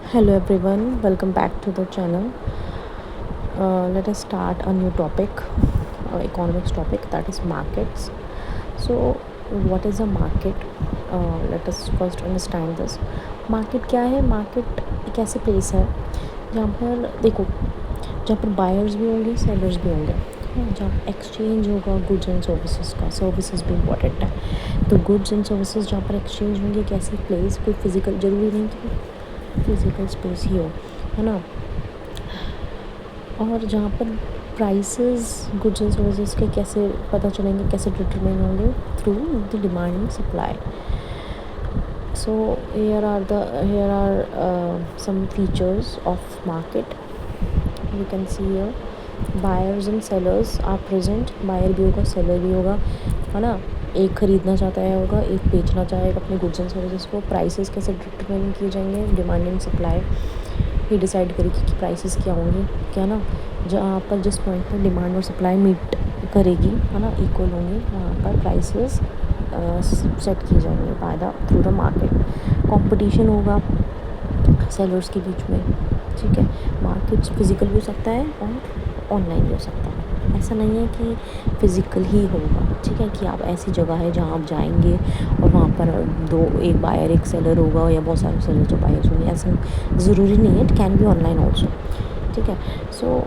Hello everyone, welcome back to the channel. Let us start a new topic, economics topic, that is markets. So, what is a market? Let us first understand this. Market क्या है? Market एक ऐसी place है जहाँ पर देखो, जहाँ पर बायर्स भी होंगे, सेलर्स भी होंगे, जहाँ एक्सचेंज होगा गुड्स एंड सर्विसेज का. सर्विसेज भी इम्पोर्टेंट है. तो गुड्स एंड सर्विसेज जहाँ पर एक्सचेंज होंगे, एक ऐसी प्लेस, कोई फिजिकल, ज़रूरी नहीं कि फिजिकल स्पेस ही हो, है ना. और जहाँ पर प्राइसेस गुड्स एंड सर्विसेज के कैसे पता चलेंगे, कैसे डिटरमाइन होंगे? Through the demand and supply. So here are some features of market. You can see here buyers and sellers are present. Buyer भी होगा, सेलर भी होगा, है ना. एक खरीदना चाहता है होगा, एक बेचना चाहेगा अपने गुड्स एंड सर्विसेज को. प्राइसेस कैसे डिटरमाइन किए जाएंगे? Demand and supply he decide करेगी कि प्राइसेस क्या होंगे, क्या ना. जहाँ पर जिस पॉइंट पर डिमांड और सप्लाई मीट करेगी, है ना, इक्वल होंगे, वहाँ पर प्राइसेस सेट किए जाएंगे by the through the market. Competition होगा सेलर्स के बीच में, ठीक है. मार्केट्स फिजिकल भी हो सकता है और ऑनलाइन भी हो सकता है. ऐसा नहीं है कि फिजिकल ही होगा, ठीक है, कि आप ऐसी जगह है जहाँ आप जाएंगे और वहाँ पर एक बायर एक सेलर होगा या बहुत सारे सेलर जो बायर्स होंगे. ऐसा ज़रूरी नहीं है. It can be online also, ठीक है. सो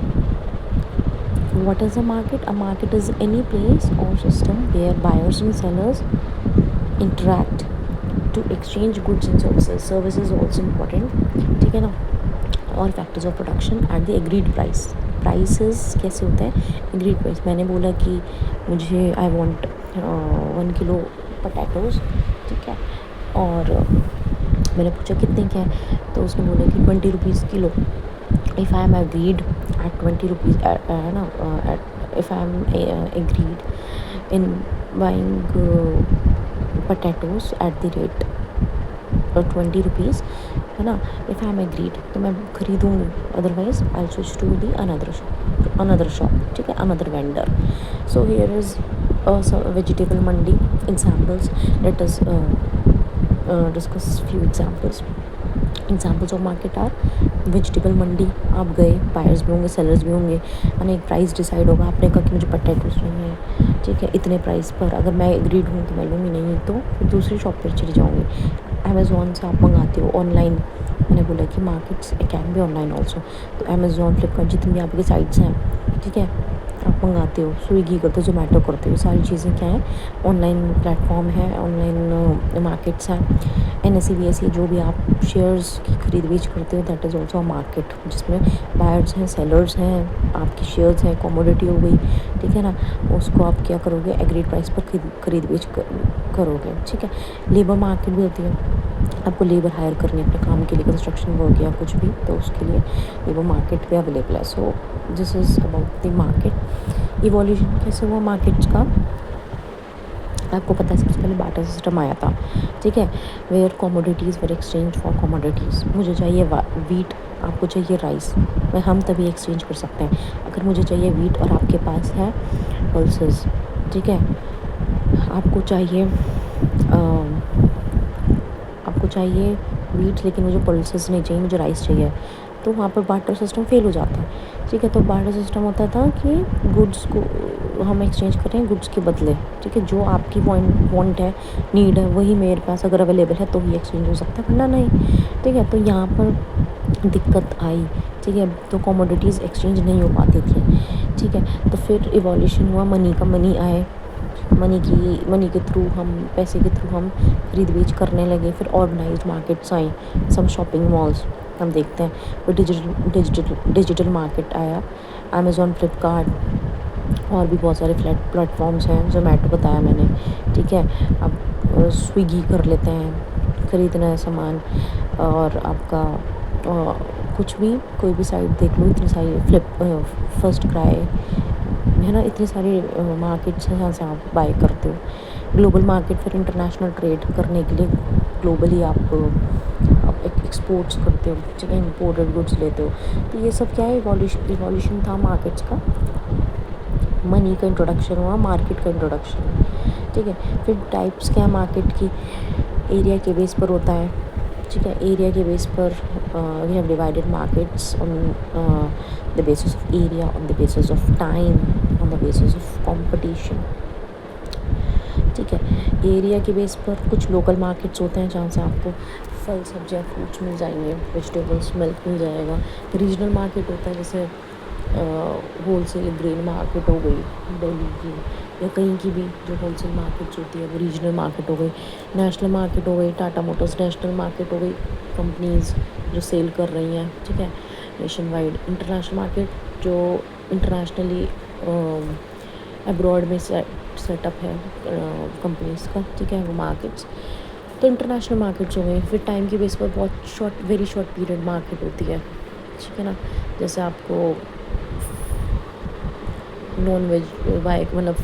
what is a market? A market is any place or system where buyers and sellers interact to exchange goods and services. Services also important, ठीक है ना. और factors of production at the agreed price. Prices कैसे होते हैं? Agreed price. मैंने बोला कि मुझे आई वांट 1 किलो पोटैटोज़, ठीक है, और मैंने पूछा कितने क्या है, तो उसने बोला कि 20 rupees kilo. if I am agreed at 20 rupees, if I am agreed in buying potatoes at the rate 20 rupees, है ना. if I am agreed तो मैं खरीदूँगी. Otherwise I switch to the another shop, ठीक है, another vendor. So here is vegetable mandi examples. Let us discuss few examples of market are vegetable mandi. आप गए, buyers भी होंगे, सेलर्स भी होंगे, यानी एक प्राइस डिसाइड होगा. आपने कहा कि मुझे पोटैटोज चाहिए, ठीक है, इतने प्राइस पर. अगर मैं एग्रीड हूँ तो मैं लूँगी, नहीं तो फिर दूसरी शॉप पर चली जाऊँगी. अमेज़ॉन से आप मंगाते हो ऑनलाइन. मैंने बोला कि markets can be online also. तो अमेज़ॉन, फ्लिपकार्ट, जितनी भी आपकी साइट्स हैं, ठीक है, आप मंगाते हो. स्विगी करते हो, जोमेटो करते हो. सारी चीज़ें क्या हैं? ऑनलाइन प्लेटफॉर्म है, ऑनलाइन मार्केट्स हैं. NSE जो भी आप शेयर्स की खरीद बेच करते हो, that is also a market, जिसमें बायर्स हैं, सेलर्स हैं, आपकी शेयर्स हैं, कमोडिटी हो गई, ठीक है ना. उसको आप क्या करोगे? एग्रीड प्राइस पर खरीद बेच करोगे, ठीक है. लेबर मार्केट भी होती है. आपको लेबर हायर करनी है अपने काम के लिए, कंस्ट्रक्शन वर्क या कुछ भी, तो उसके लिए लेबर मार्केट भी अवेलेबल है. So this is about the market. Evolution कैसे हुआ मार्केट्स का? आपको पता है सबसे पहले बार्टर सिस्टम आया था, ठीक है, where commodities were exchange for commodities. मुझे चाहिए वीट, आपको चाहिए राइस, हम तभी एक्सचेंज कर सकते हैं. अगर मुझे चाहिए वीट और आपके पास है पल्सेस, ठीक है, आपको चाहिए वीट, लेकिन मुझे पल्सेस नहीं चाहिए, मुझे राइस चाहिए, तो वहाँ पर बार्टर सिस्टम फेल हो जाता है, ठीक है. तो बार्टर सिस्टम होता था कि गुड्स को हम एक्सचेंज करें गुड्स के बदले, ठीक है. जो आपकी वांट है, नीड है, वही मेरे पास अगर अवेलेबल है तो ही एक्सचेंज हो सकता है, वरना नहीं, ठीक है. तो यहाँ पर दिक्कत आई, ठीक है. तो कमोडिटीज़ एक्सचेंज नहीं हो पाती थी, ठीक है. तो फिर इवोल्यूशन हुआ मनी का. मनी आए, मनी के थ्रू हम, पैसे के थ्रू हम खरीद बेच करने लगे. फिर ऑर्गेनाइज्ड मार्केट्स आई, सम शॉपिंग मॉल्स हम देखते हैं. फिर डिजिटल मार्केट आया, अमेज़ॉन, फ्लिपकार्ट और भी बहुत सारे प्लेटफॉर्म्स हैं. जोमेटो बताया मैंने, ठीक है. अब स्विगी कर लेते हैं, ख़रीदना है सामान, और आपका कुछ भी, कोई भी साइट देख लो, इतनी सारी फर्स्ट क्राई, है ना, इतनी सारी मार्केट्स हैं जहाँ से आप बाय करते हो. ग्लोबल मार्केट, फिर इंटरनेशनल ट्रेड करने के लिए ग्लोबली आप एक्सपोर्ट्स करते हो, ठीक है, इम्पोर्टेड गुड्स लेते हो. तो ये सब क्या है? इवोल्यूशन था मार्केट्स का. मनी का इंट्रोडक्शन हुआ, मार्केट का इंट्रोडक्शन, ठीक है. फिर टाइप्स क्या है मार्केट की? एरिया के बेस पर होता है, ठीक है। एरिया के बेस पर we have divided markets on the basis of area, on the basis of time, on the basis of competition. ठीक है। एरिया के बेस पर कुछ लोकल मार्केट्स होते हैं जहाँ से आपको फल सब्जियाँ फ्रूट्स मिल जाएंगे, वेजिटेबल्स मिल्क मिल जाएगा। रीजनल मार्केट होता है जैसे होलसेल ग्रेन मार्केट हो गई दिल्ली की, या कहीं की भी जो होलसेल मार्केट्स होती है वो रीजनल मार्केट हो गई। नेशनल मार्केट हो गई, टाटा मोटर्स नेशनल मार्केट हो गई, कंपनीज जो सेल कर रही हैं, ठीक है, नेशन वाइड। इंटरनेशनल मार्केट जो इंटरनेशनली अब्रॉड में सेटअप है कंपनीज का, ठीक है, वो मार्केट्स। तो इंटरनेशनल मार्केट्स हो गए। फिर टाइम के बेस पर बहुत वेरी शॉर्ट पीरियड मार्केट होती है, ठीक है ना। जैसे आपको नॉन वेज बाय मतलब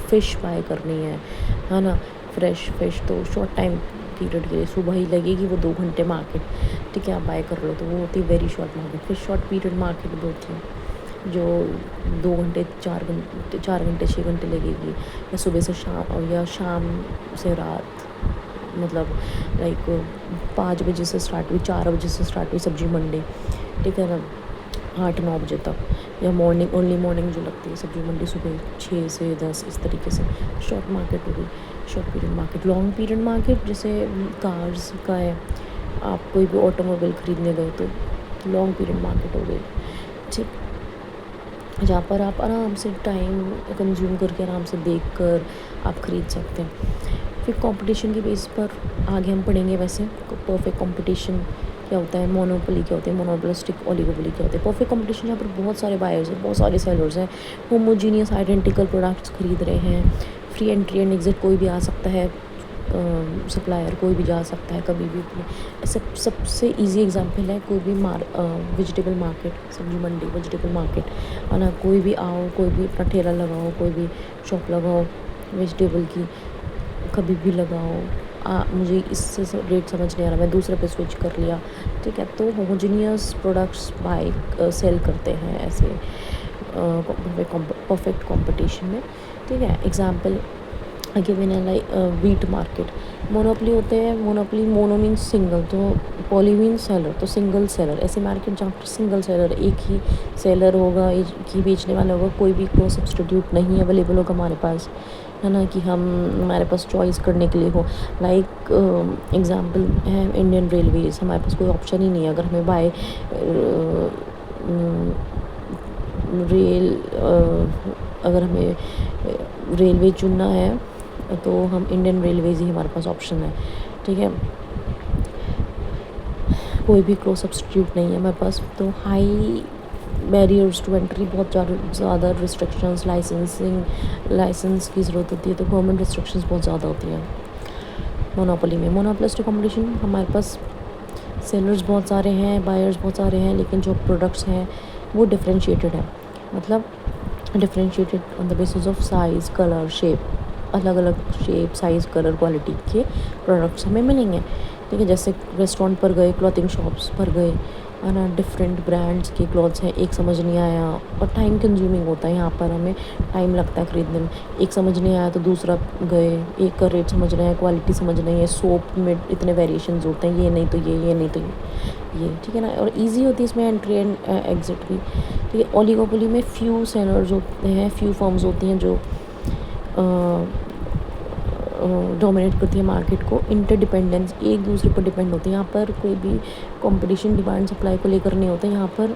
फ़िश बाय करनी है ना, फ्रेश फ़िश, तो शॉर्ट टाइम पीरियड के लिए सुबह ही लगेगी वो 2 घंटे मार्केट, ठीक है, आप बाय कर लो, तो वो होती है वेरी शॉर्ट मार्केट। फिर शॉर्ट पीरियड मार्केट भी होती है जो 2 घंटे 4 घंटे 6 घंटे लगेगी, या सुबह से शाम या शाम से रात, मतलब लाइक 5 बजे से स्टार्ट हुई, 4 बजे से स्टार्ट हुई सब्जी मंडी, ठीक है ना, 8-9 बजे तक। या मॉर्निंग अर्ली मॉर्निंग जो लगती है सब्जी मंडी सुबह 6 से 10, इस तरीके से शॉर्ट मार्केट हो गई, short period market. Long period market जैसे कार्स का है, आप कोई भी ऑटोमोबाइल ख़रीदने गए तो लॉन्ग पीरियड मार्केट हो गई, ठीक, जहाँ पर आप आराम से टाइम कंज्यूम करके आराम से देख कर आप ख़रीद सकते हैं। फिर कंपटीशन के बेस पर आगे हम पढ़ेंगे वैसे परफेक्ट कंपटीशन क्या होता है, मोनोपोली क्या होती है, मोनोपोलिस्टिक ओलिगोपोली क्या होती है। परफेक्ट कंपटीशन यहाँ पर बहुत सारे बायर्स हैं, बहुत सारे सेलर्स हैं, होमोजीनियस आइडेंटिकल प्रोडक्ट्स खरीद रहे हैं, फ्री एंट्री एंड एग्जिट कोई भी आ सकता है, सप्लायर कोई भी जा सकता है कभी भी। सबसे इजी एग्जांपल है कोई भी वेजिटेबल मार्केट, सब्जी मंडी, वेजिटेबल मार्केट, है ना, कोई भी आओ, कोई भी अपना ठेला लगाओ, कोई भी शॉप लगाओ वेजिटेबल की, कभी भी लगाओ, मुझे इससे रेट समझ नहीं आ रहा, मैं दूसरे पे स्विच कर लिया, ठीक है। तो होमोजीनियस प्रोडक्ट्स बाय सेल करते हैं ऐसे परफेक्ट कंपटीशन में, ठीक है। एग्जांपल गिवन है लाइक वीट मार्केट। मोनोपोली होते हैं, मोनोपोली, मोनो मीन्स सिंगल, तो पॉली मीन्स सेलर, तो सिंगल सेलर। ऐसे मार्केट जहाँ पर सिंगल सेलर, एक ही सेलर होगा, एक ही बेचने वाला होगा, कोई भी को सब्सटीट्यूट नहीं अवेलेबल होगा हमारे पास, है ना, कि हमारे पास चॉइस करने के लिए हो। लाइक एग्जांपल है इंडियन रेलवेज़, हमारे पास कोई ऑप्शन ही नहीं है। अगर हमें बाय रेल अगर हमें रेलवे चुनना है तो हम इंडियन रेलवेज़ ही हमारे पास ऑप्शन है, ठीक है, कोई भी क्रॉस सब्सटीट्यूट नहीं है हमारे पास। तो हाई बैरियर्स टू एंट्री, बहुत ज़्यादा रिस्ट्रिक्शंस, लाइसेंस की ज़रूरत होती है, तो गवर्नमेंट रिस्ट्रिक्शंस बहुत ज़्यादा होती हैं मोनोपोली में। मोनोपोलिस्टिक कंपटीशन, हमारे पास सेलर्स बहुत सारे हैं, बायर्स बहुत सारे हैं, लेकिन जो प्रोडक्ट्स हैं वो डिफरेंशिएटेड है, मतलब differentiated on the basis of size, colour, shape, अलग अलग शेप, साइज़, कलर, क्वालिटी के प्रोडक्ट्स हमें मिलेंगे, ठीक है। जैसे रेस्टोरेंट पर गए, क्लॉथिंग शॉप्स पर गए, है ना, डिफरेंट ब्रांड्स के क्लॉथ्स हैं, एक समझ नहीं आया, और टाइम कंज्यूमिंग होता है यहाँ पर, हमें टाइम लगता है ख़रीदने में। एक समझ नहीं आया तो दूसरा गए, एक का रेट समझ रहे हैं, क्वालिटी समझ नहीं है, सोप में इतने वेरिएशंस होते हैं, ये नहीं तो ये नहीं तो ये, ठीक है ना, और ईजी होती है इसमें एंट्री एंड एग्जिट भी, ठीक है। ओलिगोपोली में फ्यू सेलर्स होते हैं, फ्यू फर्म्स होती हैं जो डोमिनेट करती है मार्केट को। इंटरडिपेंडेंस, एक दूसरे पर डिपेंड होती है, यहाँ पर कोई भी कंपटीशन डिमांड सप्लाई को लेकर नहीं होता यहाँ पर।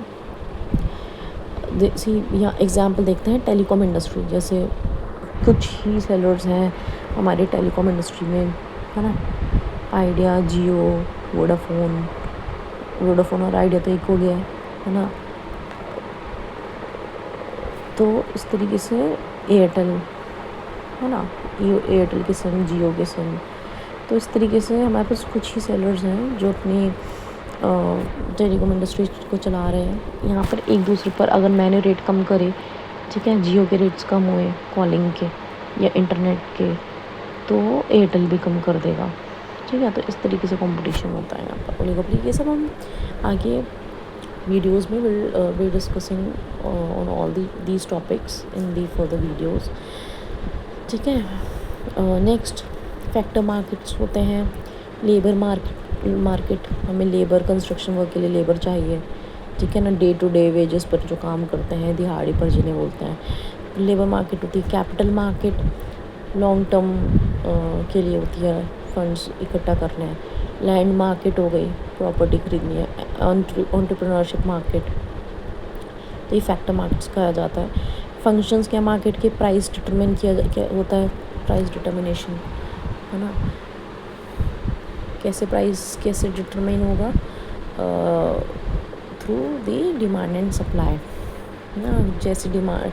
यहाँ एग्जांपल देखते हैं टेलीकॉम इंडस्ट्री, जैसे कुछ ही सेलर्स हैं हमारे टेलीकॉम इंडस्ट्री में, है ना, आइडिया, जियो, वोडाफोन और आइडिया तो एक हो गया है ना। तो इस तरीके से एयरटेल, है ना, एयरटेल के संग जियो के संग, तो इस तरीके से हमारे पास कुछ ही सेलर्स हैं जो अपनी टेलीकॉम इंडस्ट्री को चला रहे हैं। यहाँ पर एक दूसरे पर अगर मैंने रेट कम करे, ठीक है, जियो के रेट्स कम हुए कॉलिंग के या इंटरनेट के, तो एयरटेल भी कम कर देगा, ठीक है। तो इस तरीके से कंपटीशन होता है यहाँ पर ओलिगोपोली। ये सब हम आगे वीडियोज़ में will be discussing on all these topics in the further videos, ठीक है। नेक्स्ट फैक्टर मार्केट्स होते हैं, लेबर मार्केट, मार्केट, हमें लेबर, कंस्ट्रक्शन वर्क के लिए लेबर चाहिए, ठीक है ना, डे टू डे वेजेस पर जो काम करते हैं, दिहाड़ी पर जिन्हें बोलते हैं। लेबर मार्केट होती है। कैपिटल मार्केट लॉन्ग टर्म के लिए होती है, फंड्स इकट्ठा करने हैं। लैंड मार्केट हो गई, प्रॉपर्टी खरीदनी है। एंटरप्रेन्योरशिप मार्केट, तो ये फैक्टर मार्केट्स कहा जाता है। फंक्शंस क्या मार्केट के, प्राइस डिटरमिन क्या होता है, प्राइस डिटर्मिनेशन, है ना। प्राइस कैसे डिटरमाइन होगा, through the demand and supply, है ना। जैसे डिमांड,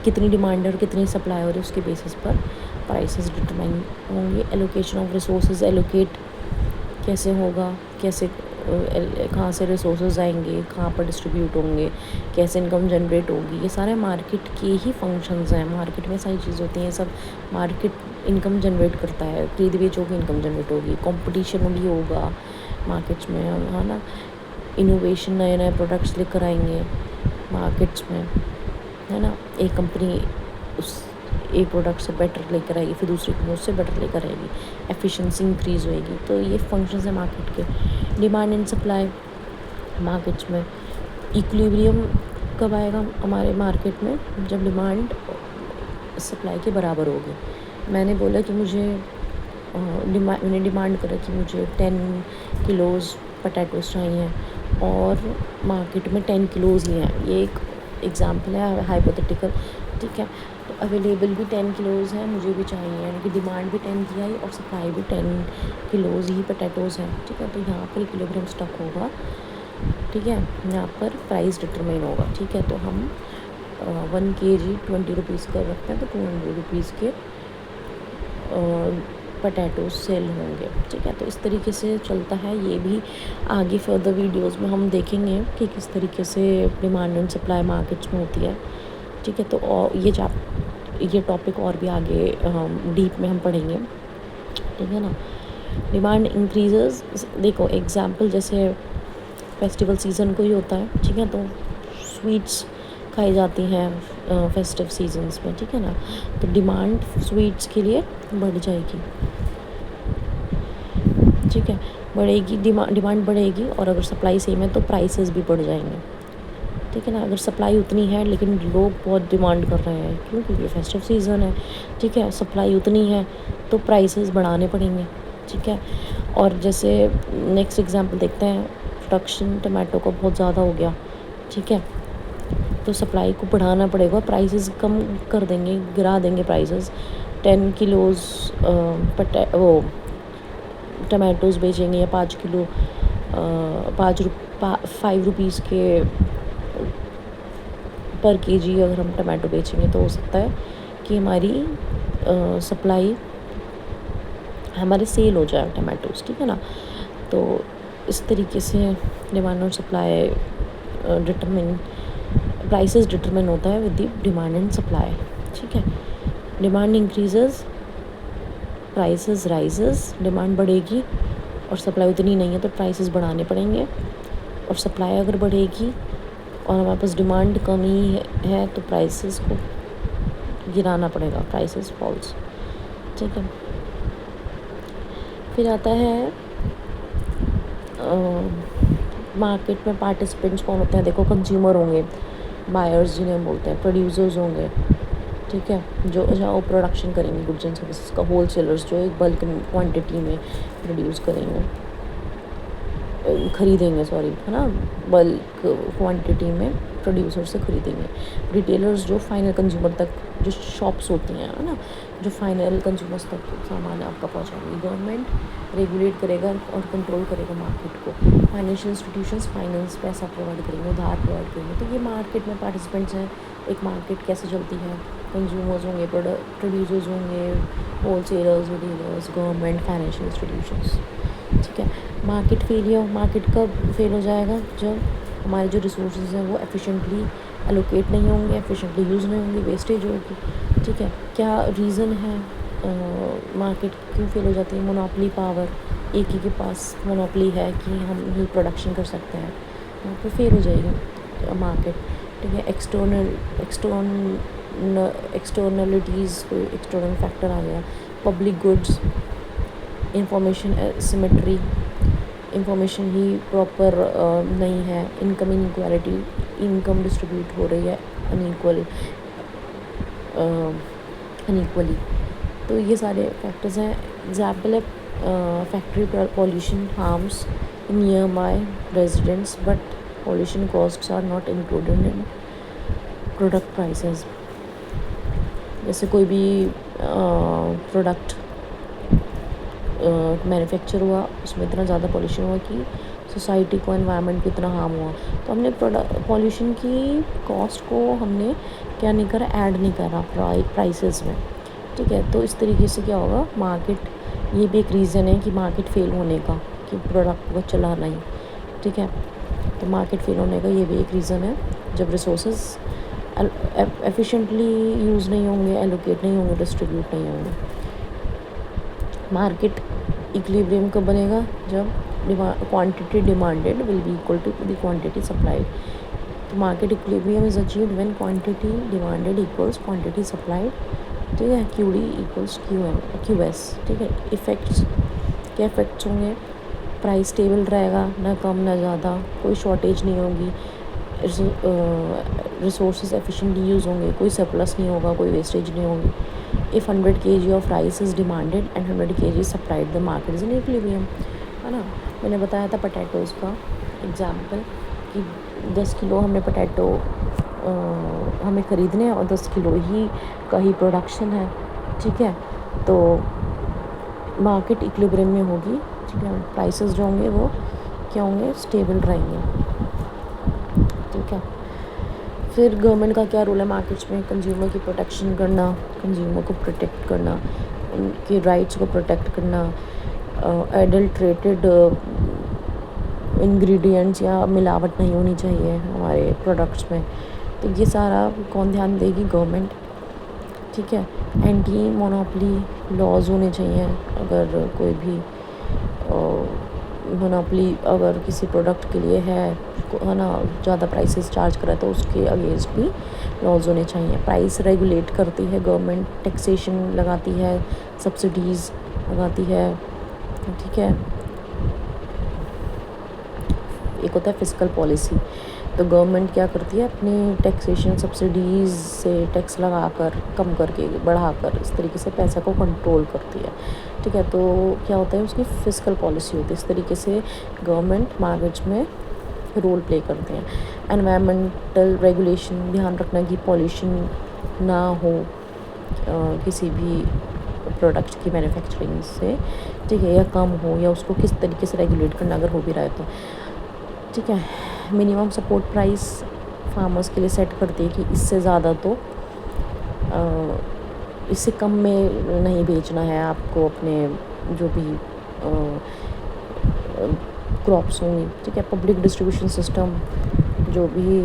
कितनी डिमांड है और कितनी सप्लाई हो रही है, उसके बेसिस पर प्राइसेस डिटरमाइन होंगे। एलोकेशन ऑफ रिसोर्सेज, एलोकेट कैसे होगा, कैसे कहाँ से रिसोर्सेज आएंगे, कहाँ पर डिस्ट्रीब्यूट होंगे, कैसे इनकम जनरेट होगी, ये सारे मार्केट के ही फंक्शंस हैं। मार्केट में सारी चीज़ होती हैं, सब मार्केट इनकम जनरेट करता है। खरीद बेच होगी, इनकम जनरेट होगी। कंपटीशन भी होगा मार्केट्स में, है ना। इनोवेशन, नए नए प्रोडक्ट्स लेकर आएंगे मार्केट्स में, है ना। एक कंपनी उस एक प्रोडक्ट से बेटर लेकर आएगी, फिर दूसरी कंपनी उससे बेटर लेकर आएगी, एफिशिएंसी इंक्रीज़ होएगी। तो ये फंक्शंस है मार्केट के। डिमांड एंड सप्लाई मार्केट्स में। इक्विलिब्रियम कब आएगा हमारे मार्केट में, जब डिमांड सप्लाई के बराबर होगी। मैंने बोला कि मैंने डिमांड करा कि मुझे 10 किलोज़ पोटैटोज़ चाहिए और मार्केट में 10 किलोज़ ही हैं। ये एक एग्जांपल है हाइपोथेटिकल, ठीक है। तो अवेलेबल भी 10 किलोज़ हैं, मुझे भी चाहिए, यानी कि डिमांड भी 10 की आई और सप्लाई भी 10 किलोज़ ही पोटैटोज़ हैं, ठीक है। तो यहाँ पर इक्विलिब्रियम स्टक होगा, ठीक है। यहाँ पर प्राइस डिटरमाइन होगा, ठीक है। तो हम 1 kg 20 रुपीज़ का रखते हैं, तो 200 रुपीज़ के पोटैटो सेल होंगे, ठीक है। तो इस तरीके से चलता है। ये भी आगे फर्दर वीडियोस में हम देखेंगे कि किस तरीके से डिमांड एंड सप्लाई मार्केट्स में होती है, ठीक है। तो और ये टॉपिक और भी आगे डीप में हम पढ़ेंगे, ठीक है ना। डिमांड इंक्रीजेस, देखो एग्जांपल जैसे फेस्टिवल सीज़न को ही होता है, ठीक है। तो स्वीट्स खाई जाती हैं फेस्टिव सीजन्स में, ठीक है ना। तो डिमांड स्वीट्स के लिए बढ़ जाएगी, ठीक है, बढ़ेगी। डिमांड बढ़ेगी और अगर सप्लाई सेम है तो प्राइसेस भी बढ़ जाएंगे, ठीक है ना। अगर सप्लाई उतनी है लेकिन लोग बहुत डिमांड कर रहे हैं, क्योंकि ये फेस्टिव सीज़न है, ठीक है, सप्लाई उतनी है तो प्राइसेस बढ़ाने पड़ेंगे, ठीक है। और जैसे नेक्स्ट एग्जांपल देखते हैं, प्रोडक्शन टमाटो का बहुत ज़्यादा हो गया, ठीक है, तो सप्लाई को बढ़ाना पड़ेगा, प्राइसेस कम कर देंगे, गिरा देंगे प्राइसेस। 10 किलोज़ टमाटोज़ बेचेंगे या 5 किलो 5 रुपीज़ के पर केजी अगर हम टमाटो बेचेंगे, तो हो सकता है कि हमारी सप्लाई, हमारे सेल हो जाए टमाटोज़, ठीक है ना। तो इस तरीके से डिमांड और सप्लाई प्राइसेस डिटरमिन होता है with the demand and supply, ठीक है। Demand increases, prices rises, demand बढ़ेगी और सप्लाई उतनी नहीं है तो प्राइसेस बढ़ाने पड़ेंगे। और सप्लाई अगर बढ़ेगी और हमारे पास डिमांड कमी है तो प्राइसेस को गिराना पड़ेगा, प्राइसेस फॉल्स, ठीक है। फिर आता है मार्केट में पार्टिसिपेंट्स कौन होते हैं। देखो कंज्यूमर होंगे, बायर्स जिन्हें हम बोलते हैं, प्रोड्यूसर्स होंगे, ठीक है, जो जहाँ वो प्रोडक्शन करेंगे गुड्स एंड सर्विसेज का, होलसेलर्स जो एक बल्क क्वांटिटी में प्रोड्यूस करेंगे, खरीदेंगे, सॉरी, है ना, बल्क क्वांटिटी में प्रोड्यूसर से खरीदेंगे। रिटेलर्स जो फाइनल कंज्यूमर तक, जो शॉप्स होती हैं, है ना, जो फाइनल कंज्यूमर्स तक सामान आपका पहुंचाएंगे। गवर्नमेंट रेगुलेट करेगा और कंट्रोल करेगा मार्केट को। फाइनेंशियल इंस्टीट्यूशंस फाइनेंस, पैसा प्रोवाइड करेंगे, उधार प्रोवाइड करेंगे। तो ये मार्केट में पार्टिसिपेंट्स हैं। एक मार्केट कैसे चलती है, कंज्यूमर्स होंगे, प्रोड्यूसर्स होंगे, wholesalers, retailers, government, financial institutions, ठीक है। मार्केट फेलियर, मार्केट कब फेल हो जाएगा, जब हमारे जो रिसोर्सेज हैं वो एफिशिएंटली एलोकेट नहीं होंगे, एफिशिएंटली यूज़ नहीं होंगे, वेस्टेज होगी, ठीक है। क्या रीज़न है मार्केट क्यों फेल हो जाती है? मोनोपोली पावर, एक ही के पास मोनोपोली है कि हम ही प्रोडक्शन कर सकते हैं, वहाँ पे फेल हो जाएगी मार्केट, ठीक है। एक्सटर्नलिटीज़, कोई एक्सटर्नल फैक्टर आ गया, public goods, information symmetry, information ही प्रॉपर नहीं है, इनकम इनक्वालिटी, इनकम डिस्ट्रीब्यूट हो रही है अनइक्वली। तो ये सारे फैक्टर्स हैं। एग्जाम्पल है factory pollution harms nearby residents but pollution costs are not included in product prices. जैसे कोई भी प्रोडक्ट मैन्युफैक्चर हुआ, उसमें इतना ज़्यादा पॉल्यूशन हुआ कि सोसाइटी को, एनवायरनमेंट को इतना हार्म हुआ, तो हमने पॉल्यूशन की कॉस्ट को हमने क्या नहीं करा, ऐड नहीं करा प्राइसेस में। ठीक है, तो इस तरीके से क्या होगा, मार्केट, ये भी एक रीज़न है कि मार्केट फेल होने का, कि प्रोडक्ट को चलाना ही। ठीक है, तो मार्केट फेल होने का ये भी एक रीज़न है, जब रिसोर्सेज एफिशिएंटली यूज़ नहीं होंगे, एलोकेट नहीं होंगे, डिस्ट्रीब्यूट नहीं होंगे। मार्केट इक्विलिब्रियम कब बनेगा, जब quantity demanded will be equal to the quantity supplied. तो market equilibrium is achieved when quantity demanded equals quantity supplied. ठीक है, QD इक्वल्स QS। ठीक है, इफ़ेक्ट्स, क्या इफ़ेक्ट्स होंगे, प्राइस स्टेबल रहेगा, ना कम ना ज़्यादा, कोई शॉर्टेज नहीं होगी, रिसोर्सेज एफिशिएंटली यूज़ होंगे, कोई सरप्लस नहीं होगा, कोई वेस्टेज नहीं होगी। If 100 kg of rice is demanded and 100 kg is supplied, the market is in equilibrium, है ना। मैंने बताया था पोटैटोज़ का एग्जाम्पल कि 10 किलो हमें पोटैटो हमें ख़रीदने हैं और 10 किलो ही का ही प्रोडक्शन है। ठीक है, तो मार्केट इक्विलिब्रियम में होगी। ठीक है, प्राइसेस जो होंगे वो क्या होंगे, स्टेबल रहेंगे। ठीक है, फिर गवर्नमेंट का क्या रोल है मार्केट्स में, कंज्यूमर की प्रोटेक्शन करना, कंज्यूमर को प्रोटेक्ट करना, उनके राइट्स को प्रोटेक्ट करना, एडल्ट्रेटेड इंग्रेडिएंट्स या मिलावट नहीं होनी चाहिए हमारे प्रोडक्ट्स में। तो ये सारा कौन ध्यान देगी, गवर्नमेंट। ठीक है, एंटी मोनोपोली लॉज होने चाहिए, अगर कोई भी मोनोपोली अगर किसी प्रोडक्ट के लिए है ना, ज़्यादा प्राइसेस चार्ज करा तो उसके अगेंस्ट भी लॉज होने चाहिए। प्राइस रेगुलेट करती है गवर्नमेंट, टैक्सेशन लगाती है, सब्सिडीज़ लगाती है। ठीक है, एक होता है फिस्कल पॉलिसी, तो गवर्नमेंट क्या करती है, अपनी टैक्सेशन सब्सिडीज़ से टैक्स लगाकर, कम करके, बढ़ाकर, इस तरीके से पैसा को कंट्रोल करती है। ठीक है, तो क्या होता है, उसकी फिस्कल पॉलिसी होती है। इस तरीके से गवर्नमेंट मार्केट्स में रोल प्ले करते हैं। एनवायरमेंटल रेगुलेशन, ध्यान रखना कि पॉल्यूशन ना हो किसी भी प्रोडक्ट की मैन्युफैक्चरिंग से। ठीक है, या कम हो, या उसको किस तरीके से रेगुलेट करना अगर हो भी रहा है तो। ठीक है, मिनिमम सपोर्ट प्राइस फार्मर्स के लिए सेट करती है कि इससे ज़्यादा तो इससे कम में नहीं बेचना है आपको अपने जो भी क्रॉप्स होंगी। ठीक है, पब्लिक डिस्ट्रीब्यूशन सिस्टम, जो भी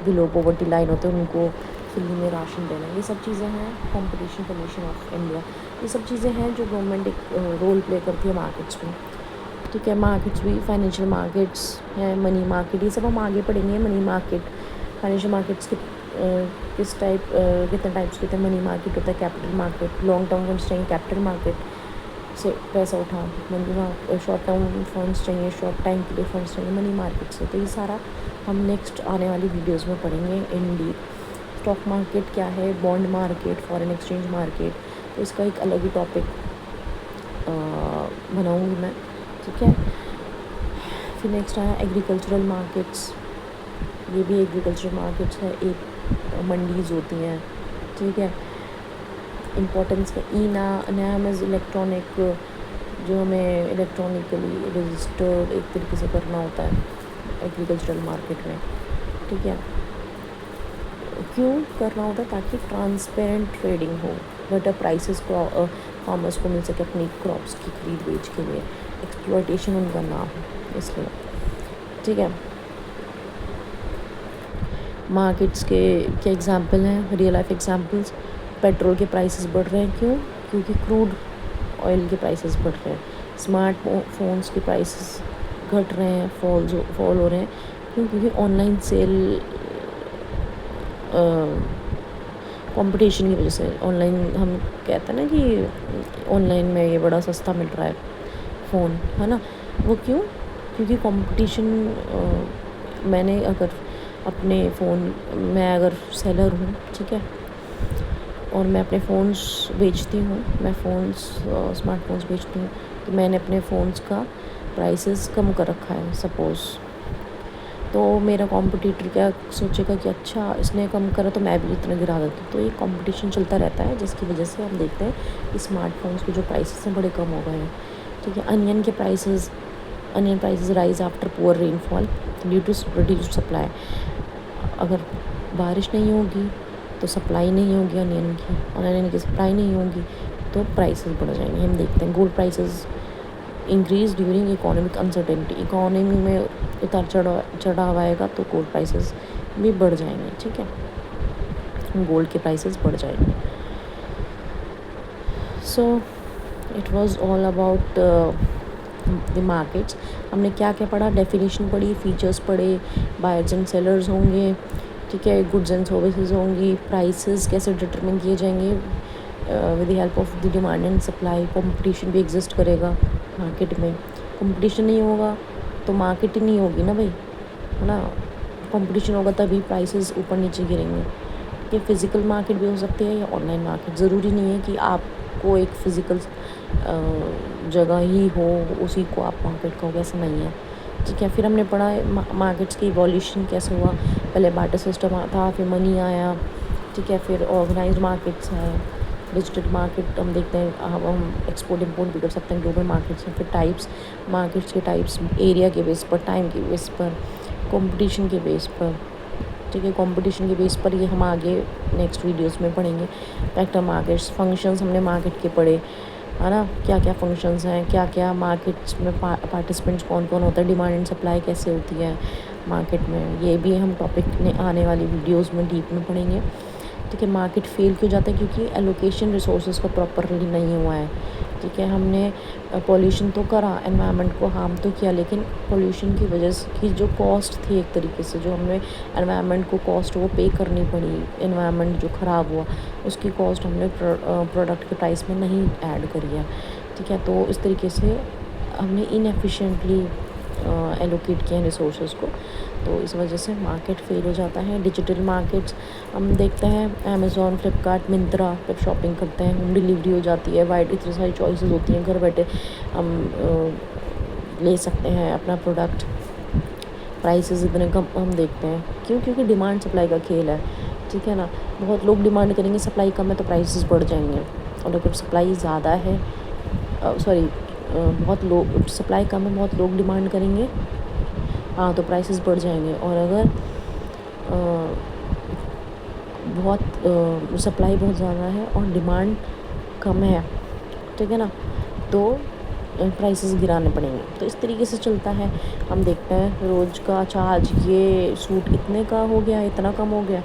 बिलो पॉवर्टी लाइन होते हैं उनको फ्री में राशन देना, ये सब चीज़ें हैं। कंपटीशन कमीशन ऑफ इंडिया, ये सब चीज़ें हैं जो गवर्नमेंट एक रोल प्ले करती है मार्केट्स में। ठीक है, मार्केट्स भी, फाइनेंशियल मार्केट्स हैं, मनी मार्केट, ये सब हम आगे पढ़ेंगे। मनी मार्केट, फाइनेंशियल मार्केट्स के किस टाइप, कितने टाइप्स के होते हैं। मनी मार्केट होता है, capital market, long term funds चाहिए कैपिटल मार्केट से पैसा उठा, मनी शॉर्ट टर्म फंड्स चाहिए, शॉर्ट टाइम के लिए फंड्स चाहिए मनी मार्केट से। तो ये सारा हम नेक्स्ट आने वाली वीडियोज़ में पढ़ेंगे इन डीप। स्टॉक मार्केट क्या है, bond market, foreign exchange market, तो इसका एक अलग ही टॉपिक बनाऊँगी मैं। ठीक है, फिर नेक्स्ट आया एग्रीकल्चरल मार्केट्स, ये भी एग्रीकल्चरल मार्केट्स है, एक मंडीज़ होती हैं। ठीक है, इम्पोर्टेंस का नाम इज़ इलेक्ट्रॉनिक, जो हमें इलेक्ट्रॉनिकली रजिस्टर्ड एक तरीके से करना होता है एग्रीकल्चरल मार्केट में। ठीक है, क्यों करना होता है, ताकि ट्रांसपेरेंट ट्रेडिंग हो, बेटर प्राइसेस को फार्मर्स को मिल सके अपनी क्रॉप्स की खरीद बेच के लिए, एक्सप्लॉयटेशन उनका ना हो, इसलिए। ठीक है, मार्केट्स के क्या एग्जांपल हैं, रियल लाइफ एग्जांपल्स। पेट्रोल के प्राइसेस बढ़ रहे हैं, क्यों, क्योंकि क्रूड ऑयल के प्राइसेस बढ़ रहे हैं। स्मार्टफोन्स के प्राइसेस घट रहे हैं, फॉल हो रहे हैं, क्यों, क्योंकि ऑनलाइन सेल कंपटीशन की वजह से। ऑनलाइन हम कहते हैं ना कि ऑनलाइन में ये बड़ा सस्ता मिल रहा है फ़ोन, है ना, वो क्यों? क्योंकि कंपटीशन, मैंने अगर अपने फ़ोन, मैं अगर सेलर हूँ, ठीक है, और मैं अपने फ़ोन्स बेचती हूँ, मैं स्मार्टफ़ोन्स बेचती हूँ, तो मैंने अपने फ़ोन्स का प्राइसेस कम कर रखा है सपोज़। तो मेरा कॉम्पिटिटर क्या सोचेगा कि अच्छा इसने कम करा तो मैं भी इतना गिरा देती हूँ। तो ये कॉम्पिटिशन चलता रहता है, जिसकी वजह से हम देखते हैं कि स्मार्टफ़ोन्स के जो प्राइसेस हैं बड़े कम हो गए हैं, ठीक है। Onion prices rise after poor rainfall due to reduced supply. अगर बारिश नहीं होगी तो सप्लाई नहीं होगी अनियन की, और अनियन की सप्लाई नहीं होगी तो प्राइसेस बढ़ जाएंगे। हम देखते हैं gold prices increase during economic uncertainty. Economy में उतार चढ़ाव आएगा तो गोल्ड प्राइसेस भी बढ़ जाएंगे, ठीक है, गोल्ड के प्राइसेस बढ़ जाएंगे। So it was all about the markets. हमने क्या क्या पढ़ा, डेफिनेशन पढ़ी, फीचर्स पढ़े, बायर्स एंड सेलर्स होंगे, ठीक है, गुड्स एंड सर्विसेज होंगी, प्राइसेस कैसे डिटरमिन किए जाएंगे with the help of the demand and supply. Competition भी एग्जिस्ट करेगा मार्केट में, कंपटीशन नहीं होगा तो मार्केट ही नहीं होगी ना भाई, है ना। कंपटीशन होगा तभी प्राइसेस ऊपर नीचे गिरेंगे। ये फिज़िकल मार्केट भी हो सकती है या ऑनलाइन मार्केट, ज़रूरी नहीं है कि आपको एक फ़िज़िकल जगह ही हो उसी को आप मार्केट कहोगे, ऐसा नहीं है, ठीक है। फिर हमने पढ़ा मार्केट्स की इवोल्यूशन कैसे हुआ, पहले बार्टर सिस्टम था, फिर मनी आया, ठीक है, फिर ऑर्गेनाइज्ड मार्केट्स हैं, डिजिटल मार्केट हम देखते हैं, अब हम एक्सपोर्ट इंपोर्ट भी कर सकते हैं, ग्लोबल मार्केट्स हैं। फिर टाइप्स, मार्केट्स के टाइप्स एरिया के बेस पर, टाइम के बेस पर, कंपटीशन के बेस पर, ठीक है, कंपटीशन के बेस पर ये हम आगे नेक्स्ट वीडियोस में पढ़ेंगे। फैक्टर मार्केट्स, फंक्शंस हमने मार्केट के पढ़े, है ना, क्या क्या फंक्शंस हैं, क्या क्या मार्केट्स में पार्टिसिपेंट्स कौन कौन होता है, डिमांड एंड सप्लाई कैसे होती है मार्केट में, ये भी हम टॉपिक आने वाली वीडियोस में डीप में पढ़ेंगे, ठीक है। मार्केट फेल क्यों जाता है? क्योंकि एलोकेशन रिसोर्सेज का प्रॉपरली नहीं हुआ है, ठीक है। हमने पॉल्यूशन तो करा, एनवायरनमेंट को हार्म तो किया, लेकिन पॉल्यूशन की वजह से की जो कॉस्ट थी, एक तरीके से जो हमें एनवायरनमेंट को कॉस्ट वो पे करनी पड़ी, एनवायरनमेंट जो ख़राब हुआ उसकी कॉस्ट हमने प्रोडक्ट के प्राइस में नहीं ऐड करी है, ठीक है। तो इस तरीके से हमने इनएफिशिएंटली एलोकेट किया रिसोर्सेज को, तो इस वजह से मार्केट फेल हो जाता है। डिजिटल मार्केट्स हम देखते हैं, अमेज़ॉन, फ्लिपकार्ट, मिंत्रा पर शॉपिंग करते हैं, होम डिलीवरी हो जाती है, वाइड इतनी सारी चॉइसेस होती हैं, घर बैठे हम ले सकते हैं अपना प्रोडक्ट, प्राइसेस इतने कम हम देखते हैं। क्यों? क्योंकि डिमांड सप्लाई का खेल है, ठीक है ना। बहुत लोग डिमांड करेंगे, सप्लाई कम है तो प्राइसेस बढ़ जाएंगे, और अगर सप्लाई ज़्यादा है, बहुत लोग, सप्लाई कम है, बहुत लोग डिमांड करेंगे, हाँ, तो प्राइसेस बढ़ जाएंगे। और अगर सप्लाई बहुत ज़्यादा है और डिमांड कम है, ठीक है ना, तो प्राइसेस गिराने पड़ेंगे। तो इस तरीके से चलता है। हम देखते हैं रोज़ का, अच्छा आज ये सूट इतने का हो गया, इतना कम हो गया,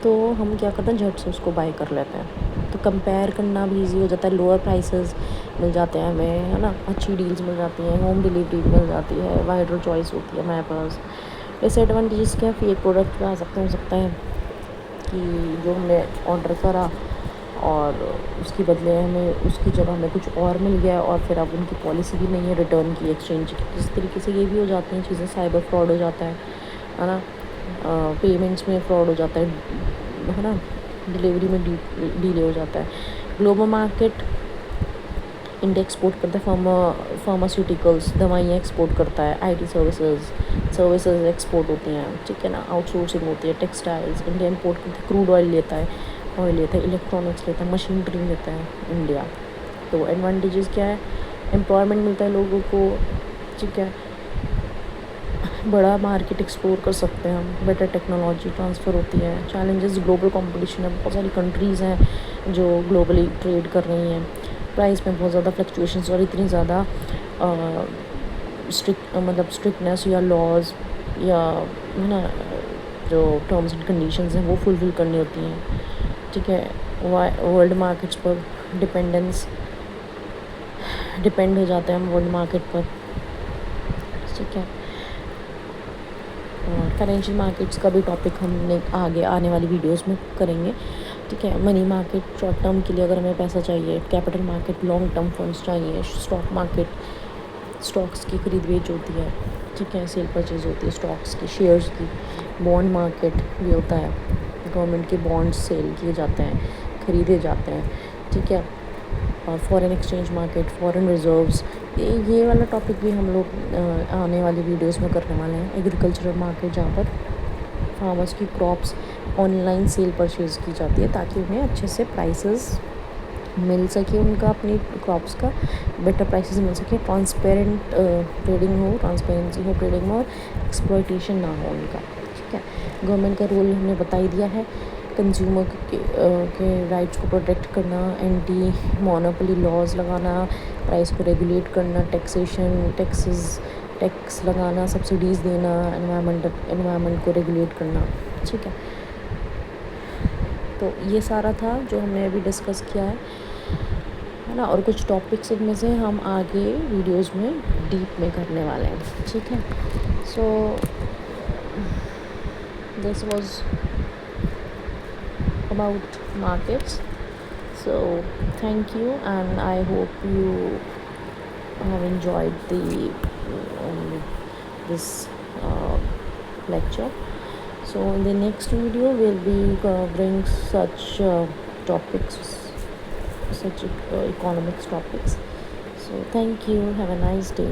तो हम क्या करते हैं, झट से उसको बाय कर लेते हैं। तो कंपेयर करना भी ईजी हो जाता है, लोअर प्राइसेस मिल जाते हैं हमें, है ना, अच्छी डील्स मिल जाती हैं, होम डिलीवरी मिल जाती है, वाइडर चॉइस होती है हमारे पास। डिसएडवांटेजेस क्या, फेक प्रोडक्ट में आ सकता है कि जो हमने ऑर्डर करा और उसके बदले हमें उसकी जगह हमें कुछ और मिल गया, और फिर अब उनकी पॉलिसी भी नहीं है रिटर्न की, एक्सचेंज की। इस तरीके से ये भी हो जाती हैं चीज़ें, साइबर फ्रॉड हो जाता है ना, पेमेंट्स में फ्रॉड हो जाता है ना, डिलीवरी में डिले हो जाता है। ग्लोबल मार्केट इंडिया एक्सपोर्ट करता है, फार्मास्यूटिकल्स, दवाइयाँ एक्सपोर्ट करता है, आईटी सर्विसेज एक्सपोर्ट होती हैं, ठीक है ना, आउटसोर्सिंग होती है, टेक्सटाइल्स इंडिया इंपोर्ट करता है, क्रूड ऑयल लेता है, इलेक्ट्रॉनिक्स लेता है, मशीनरी लेता है इंडिया। तो एडवांटेजेस क्या है, एम्प्लॉयमेंट मिलता है लोगों को, ठीक है, बड़ा मार्केट एक्सप्लोर कर सकते हैं हम, बेटर टेक्नोलॉजी ट्रांसफ़र होती है। चैलेंजेस, ग्लोबल कंपटीशन है, बहुत सारी कंट्रीज़ हैं जो ग्लोबली ट्रेड कर रही हैं, प्राइस में बहुत ज़्यादा फ्लक्चुएशंस, और इतनी ज़्यादा स्ट्रिक्टनेस या लॉज या, है ना, जो टर्म्स एंड कंडीशंस हैं वो फुलफिल करनी होती हैं, ठीक है। वर्ल्ड मार्केट्स पर डिपेंड हो जाते हैं हम वर्ल्ड मार्केट पर, ठीक है। और फाइनेंशियल मार्केट्स का भी टॉपिक हमने आगे आने वाली वीडियोस में करेंगे, ठीक है। मनी मार्केट शॉर्ट टर्म के लिए अगर हमें पैसा चाहिए, capital market long term funds चाहिए, स्टॉक मार्केट स्टॉक्स की खरीद बेच होती है, ठीक है, सेल परचेज होती है स्टॉक्स की, शेयर्स की, बॉन्ड मार्केट भी होता है, गवर्नमेंट के बॉन्ड्स सेल किए जाते हैं, खरीदे जाते हैं, ठीक है, और foreign exchange market, foreign reserves, ये वाला टॉपिक भी हम लोग आने वाली वीडियोस में करने वाले हैं। एग्रीकल्चरल मार्केट जहाँ पर फार्मर्स की क्रॉप्स ऑनलाइन सेल परचेज़ की जाती है ताकि उन्हें अच्छे से प्राइसेस मिल सके, उनका अपनी क्रॉप्स का बेटर प्राइसेस मिल सके, ट्रांसपेरेंट ट्रेडिंग हो, ट्रांसपेरेंसी हो ट्रेडिंग में, और एक्सप्लॉयटेशन ना हो उनका, ठीक है। गवर्नमेंट का रोल हमने बता ही दिया है, कंज्यूमर के राइट्स को प्रोटेक्ट करना, एंटी मोनोपोली लॉज लगाना, प्राइस को रेगुलेट करना, टैक्स लगाना, सब्सिडीज़ देना, एनवायरनमेंट को रेगुलेट करना, ठीक है। तो ये सारा था जो हमने अभी डिस्कस किया है ना, और कुछ टॉपिक्स इनमें से हम आगे वीडियोस में डीप में करने वाले हैं, ठीक है। So this was about markets, so thank you, and I hope you have enjoyed this uh, lecture. So in the next video we'll be covering such topics, such economics topics. So thank you, have a nice day.